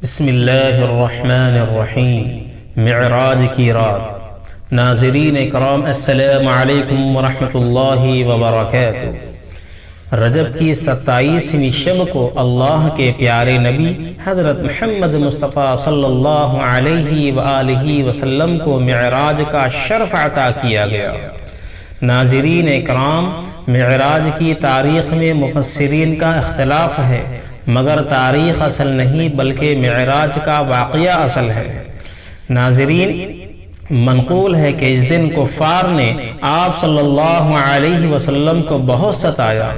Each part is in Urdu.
بسم اللہ الرحمن الرحیم۔ معراج کی رات۔ ناظرین اکرام، السلام علیکم ورحمۃ اللہ وبرکاتہ۔ رجب کی 27ویں شب کو اللہ کے پیارے نبی حضرت محمد مصطفیٰ صلی اللہ علیہ وآلہ وسلم کو معراج کا شرف عطا کیا گیا۔ ناظرین اکرام، معراج کی تاریخ میں مفسرین کا اختلاف ہے، مگر تاریخ اصل نہیں بلکہ معراج کا واقعہ اصل ہے۔ ناظرین، منقول ہے کہ اس دن کفار نے آپ صلی اللہ علیہ وسلم کو بہت ستایا،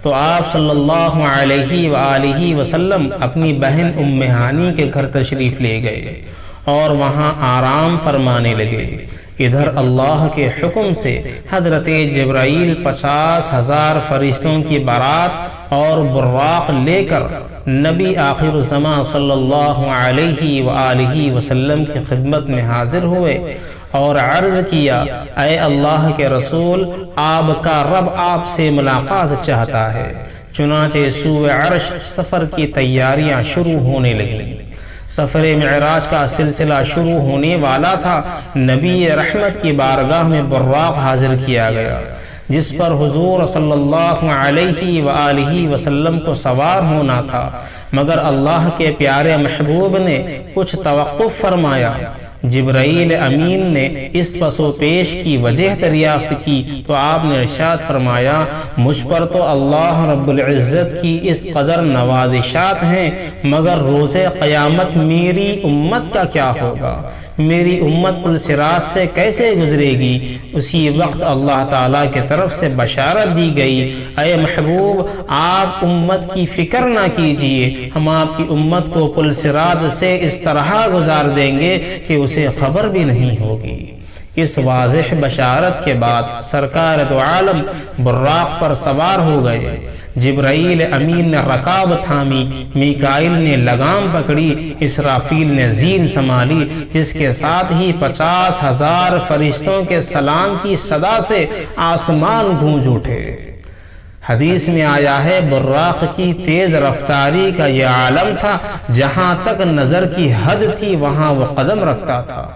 تو آپ صلی اللہ علیہ وآلہ وسلم اپنی بہن ام ہانی کے گھر تشریف لے گئے اور وہاں آرام فرمانے لگے۔ ادھر اللہ کے حکم سے حضرت جبرائیل 50,000 فرشتوں کی بارات اور براق لے کر نبی آخر الزمان صلی اللہ علیہ وآلہ وسلم کی خدمت میں حاضر ہوئے اور عرض کیا، اے اللہ کے رسول، آپ کا رب آپ سے ملاقات چاہتا ہے۔ چنانچہ سوئے عرش سفر کی تیاریاں شروع ہونے لگیں۔ سفر معراج کا سلسلہ شروع ہونے والا تھا۔ نبی رحمت کی بارگاہ میں براق حاضر کیا گیا، جس پر حضور صلی اللہ علیہ وآلہ وسلم کو سوار ہونا تھا، مگر اللہ کے پیارے محبوب نے کچھ توقف فرمایا۔ جبرائیل امین نے اس پس و پیش کی وجہ دریافت کی تو آپ نے ارشاد فرمایا، مجھ پر تو اللہ رب العزت کی اس قدر نوازشات ہیں، مگر روز قیامت میری امت کا کیا ہوگا؟ میری امت پل صراط سے کیسے گزرے گی؟ اسی وقت اللہ تعالیٰ کی طرف سے بشارت دی گئی، اے محبوب، آپ امت کی فکر نہ کیجئے، ہم آپ کی امت کو پل صراط سے اس طرح گزار دیں گے کہ اسے خبر بھی نہیں ہوگی۔ اس واضح بشارت کے بعد سرکار دو عالم براق پر سوار ہو گئے۔ جبرائیل امین نے رکاب تھامی، میکائیل نے لگام پکڑی، اسرافیل نے زین سنبھالی، جس کے ساتھ ہی 50,000 فرشتوں کے سلام کی صدا سے آسمان گونج اٹھے۔ حدیث میں آیا ہے، براق کی تیز رفتاری کا یہ عالم تھا، جہاں تک نظر کی حد تھی وہاں وہ قدم رکھتا تھا۔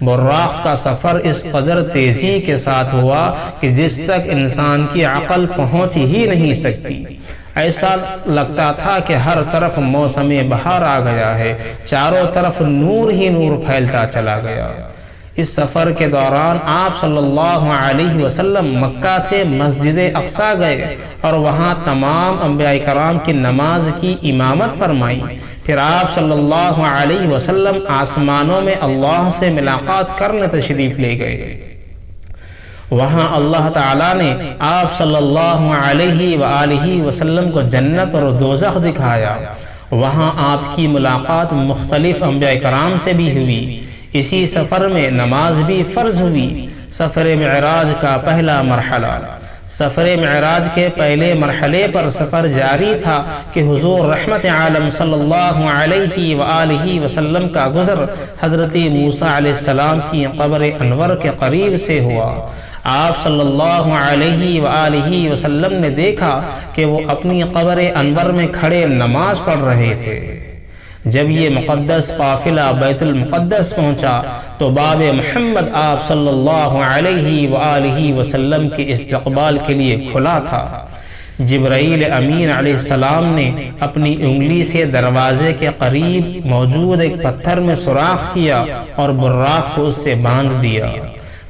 براق کا سفر اس قدر تیزی کے ساتھ ہوا کہ جس تک انسان کی عقل پہنچ ہی نہیں سکتی۔ ایسا لگتا تھا کہ ہر طرف موسم بہار آ گیا ہے، چاروں طرف نور ہی نور پھیلتا چلا گیا۔ اس سفر کے دوران آپ صلی اللہ علیہ وسلم مکہ سے مسجد اقصی گئے اور وہاں تمام انبیاء کرام کی نماز کی امامت فرمائی۔ پھر آپ صلی اللہ علیہ وسلم آسمانوں میں اللہ سے ملاقات کرنے تشریف لے گئے۔ وہاں اللہ تعالیٰ نے آپ صلی اللہ علیہ وآلہ وسلم کو جنت اور دوزخ دکھایا۔ وہاں آپ کی ملاقات مختلف انبیاء کرام سے بھی ہوئی۔ اسی سفر میں نماز بھی فرض ہوئی۔ سفر معراج کا پہلا مرحلہ۔ سفر معراج کے پہلے مرحلے پر سفر جاری تھا کہ حضور رحمت عالم صلی اللہ علیہ وآلہ وسلم کا گزر حضرت موسیٰ علیہ السلام کی قبر انور کے قریب سے ہوا۔ آپ صلی اللہ علیہ وآلہ وسلم نے دیکھا کہ وہ اپنی قبر انور میں کھڑے نماز پڑھ رہے تھے۔ جب یہ مقدس قافلہ بیت المقدس پہنچا تو باب محمد آپ صلی اللہ علیہ وآلہ وسلم کے استقبال کے لیے کھلا تھا۔ جبرائیل امین علیہ السلام نے اپنی انگلی سے دروازے کے قریب موجود ایک پتھر میں سوراخ کیا اور براق کو اس سے باندھ دیا۔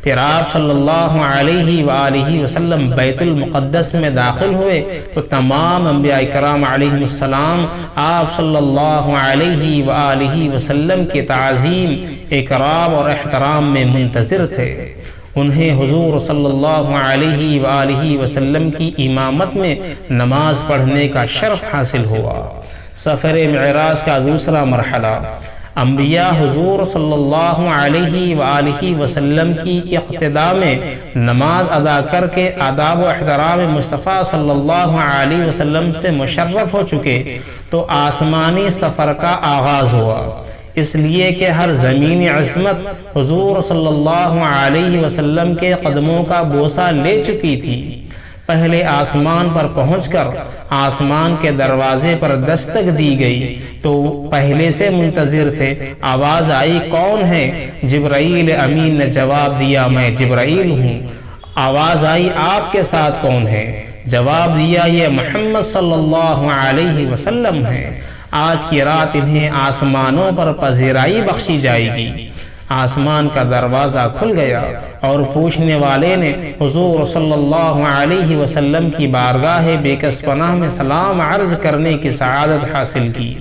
پھر آپ صلی اللہ علیہ وآلہ وسلم بیت المقدس میں داخل ہوئے تو تمام انبیاء کرام علیہ السلام آپ صلی اللہ علیہ وآلہ وسلم کی تعظیم، اکرام اور احترام میں منتظر تھے۔ انہیں حضور صلی اللہ علیہ وآلہ وسلم کی امامت میں نماز پڑھنے کا شرف حاصل ہوا۔ سفر معراج کا دوسرا مرحلہ۔ انبیاء حضور صلی اللہ علیہ وآلہ وسلم کی اقتداء میں نماز ادا کر کے آداب و احترام مصطفیٰ صلی اللہ علیہ وسلم سے مشرف ہو چکے تو آسمانی سفر کا آغاز ہوا، اس لیے کہ ہر زمینی عظمت حضور صلی اللہ علیہ وسلم کے قدموں کا بوسہ لے چکی تھی۔ پہلے آسمان پر پہنچ کر آسمان کے دروازے پر دستک دی گئی تو پہلے سے منتظر تھے۔ آواز آئی، کون ہے؟ جبرائیل امین نے جواب دیا، میں جبرائیل ہوں۔ آواز آئی، آپ کے ساتھ کون ہے؟ جواب دیا، یہ محمد صلی اللہ علیہ وسلم ہے۔ آج کی رات انہیں آسمانوں پر پذیرائی بخشی جائے گی۔ آسمان کا دروازہ کھل گیا اور پوچھنے والے نے حضور صلی اللہ علیہ وسلم کی بارگاہ بے کس پناہ میں سلام عرض کرنے کی سعادت حاصل کی۔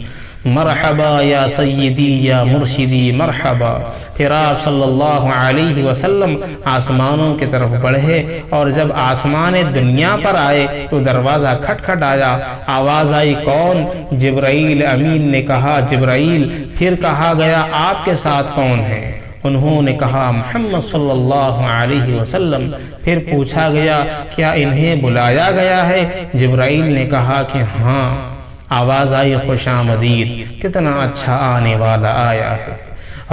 مرحبا یا سیدی یا مرشدی مرحبا۔ پھر آپ صلی اللہ علیہ وسلم آسمانوں کی طرف بڑھے اور جب آسمان دنیا پر آئے تو دروازہ کھٹکھٹایا۔ آواز آئی، کون؟ جبرائیل امین نے کہا، جبرائیل۔ پھر کہا گیا، آپ کے ساتھ کون ہے؟ انہوں نے کہا، محمد صلی اللہ علیہ وسلم۔ پھر پوچھا گیا، کیا انہیں بلایا گیا ہے؟ جبرائیل نے کہا کہ ہاں۔ آواز آئی، خوش آمدید، کتنا اچھا آنے والا آیا ہے۔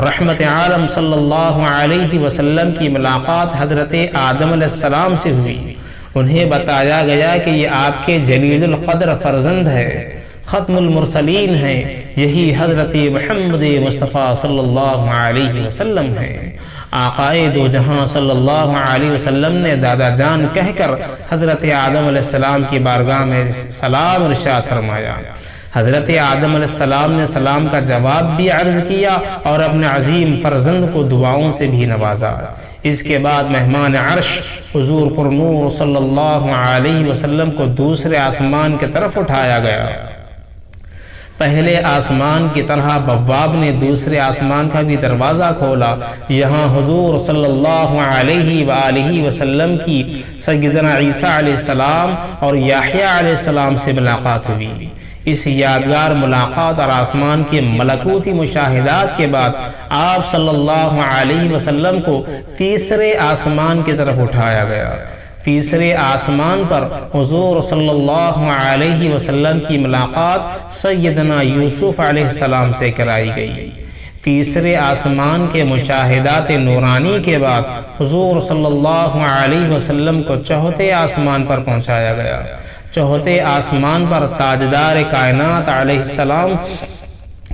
رحمت عالم صلی اللہ علیہ وسلم کی ملاقات حضرت آدم علیہ السلام سے ہوئی۔ انہیں بتایا گیا کہ یہ آپ کے جلیل القدر فرزند ہے، ختم المرسلین ہیں، یہی حضرت محمد مصطفیٰ صلی اللہ علیہ وسلم ہیں۔ آقائے دو جہاں صلی اللہ علیہ وسلم نے دادا جان کہہ کر حضرت آدم علیہ السلام کی بارگاہ میں سلام ارشاد فرمایا۔ حضرت آدم علیہ السلام نے سلام کا جواب بھی عرض کیا اور اپنے عظیم فرزند کو دعاؤں سے بھی نوازا۔ اس کے بعد مہمان عرش حضور پر نور صلی اللہ علیہ وسلم کو دوسرے آسمان کی طرف اٹھایا گیا۔ پہلے آسمان کی طرح بواب نے دوسرے آسمان کا بھی دروازہ کھولا۔ یہاں حضور صلی اللہ علیہ وآلہ وسلم کی سیدنا عیسیٰ علیہ السلام اور یحییٰ علیہ السلام سے ملاقات ہوئی۔ اس یادگار ملاقات اور آسمان کے ملکوتی مشاہدات کے بعد آپ صلی اللہ علیہ وسلم کو تیسرے آسمان کی طرف اٹھایا گیا۔ تیسرے آسمان پر حضور صلی اللہ علیہ وسلم کی ملاقات سیدنا یوسف علیہ السلام سے کرائی گئی۔ تیسرے آسمان کے مشاہدات نورانی کے بعد حضور صلی اللہ علیہ وسلم کو چوتھے آسمان پر پہنچایا گیا۔ چوتھے آسمان پر تاجدار کائنات علیہ السلام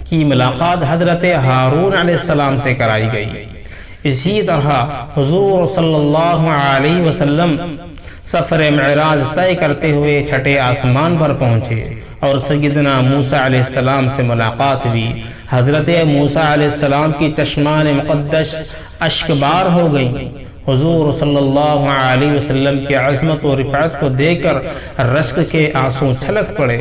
کی ملاقات حضرت ہارون علیہ السلام سے کرائی گئی۔ اسی طرح حضور صلی اللہ علیہ وسلم سفر معراج طے کرتے ہوئے چھٹے آسمان پر پہنچے اور سیدنا موسیٰ علیہ السلام سے ملاقات ہوئی۔ حضرت موسیٰ علیہ السلام کی چشمان مقدس اشکبار ہو گئیں۔ حضور صلی اللہ علیہ وسلم کی عظمت و رفعت کو دیکھ کر رشک کے آنسو چھلک پڑے۔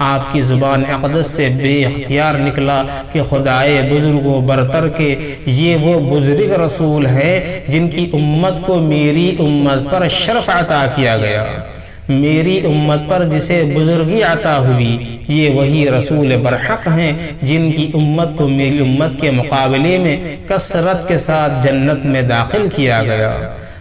آپ کی زبان اقدس سے بے اختیار نکلا کہ خدائے بزرگ و برتر کے یہ وہ بزرگ رسول ہے جن کی امت کو میری امت پر شرف عطا کیا گیا۔ میری امت پر جسے بزرگی عطا ہوئی یہ وہی رسول برحق ہیں جن کی امت کو میری امت کے مقابلے میں کثرت کے ساتھ جنت میں داخل کیا گیا۔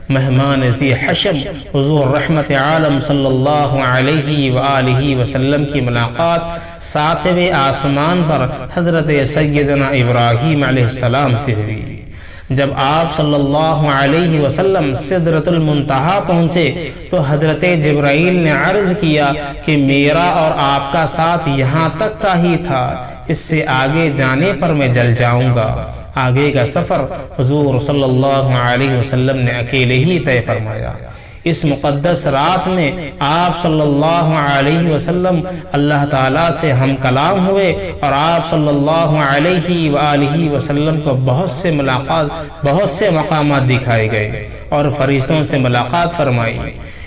مہمان ذی حشم حضور رحمت عالم صلی اللہ علیہ وآلہ وسلم کی ملاقات ساتویں آسمان پر حضرت سیدنا ابراہیم علیہ السلام سے ہوئی۔ جب آپ صلی اللہ علیہ وسلم سدرۃ المنتہا پہنچے تو حضرت جبرائیل نے عرض کیا کہ میرا اور آپ کا ساتھ یہاں تک کا ہی تھا، اس سے آگے جانے پر میں جل جاؤں گا۔ آگے کا سفر حضور صلی اللہ علیہ وسلم نے اکیلے ہی طے فرمایا۔ اس مقدس رات میں آپ صلی اللہ علیہ وسلم اللہ تعالیٰ سے ہم کلام ہوئے اور آپ صلی اللہ علیہ وآلہ وسلم کو بہت سے مقامات دکھائے گئے اور فرشتوں سے ملاقات فرمائی۔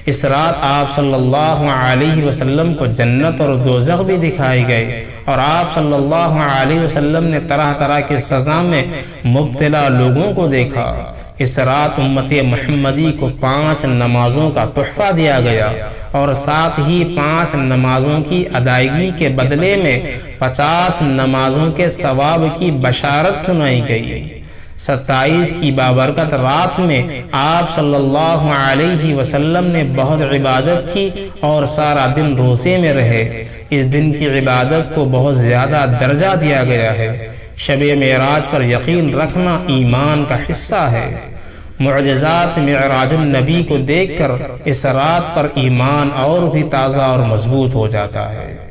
اس رات آپ صلی اللہ علیہ وسلم کو جنت اور دوزخ بھی دکھائے گئے اور آپ صلی اللہ علیہ وسلم نے طرح طرح کے سزا میں مبتلا لوگوں کو دیکھا۔ اس رات امت محمدی کو 5 نمازوں کا تحفہ دیا گیا اور ساتھ ہی 5 نمازوں کی ادائیگی کے بدلے میں 50 نمازوں کے ثواب کی بشارت سنائی گئی۔ 27 کی بابرکت رات میں آپ صلی اللہ علیہ وسلم نے بہت عبادت کی اور سارا دن روزے میں رہے۔ اس دن کی عبادت کو بہت زیادہ درجہ دیا گیا ہے۔ شب معراج پر یقین رکھنا ایمان کا حصہ ہے۔ معجزات معراج النبی کو دیکھ کر اس رات پر ایمان اور بھی تازہ اور مضبوط ہو جاتا ہے۔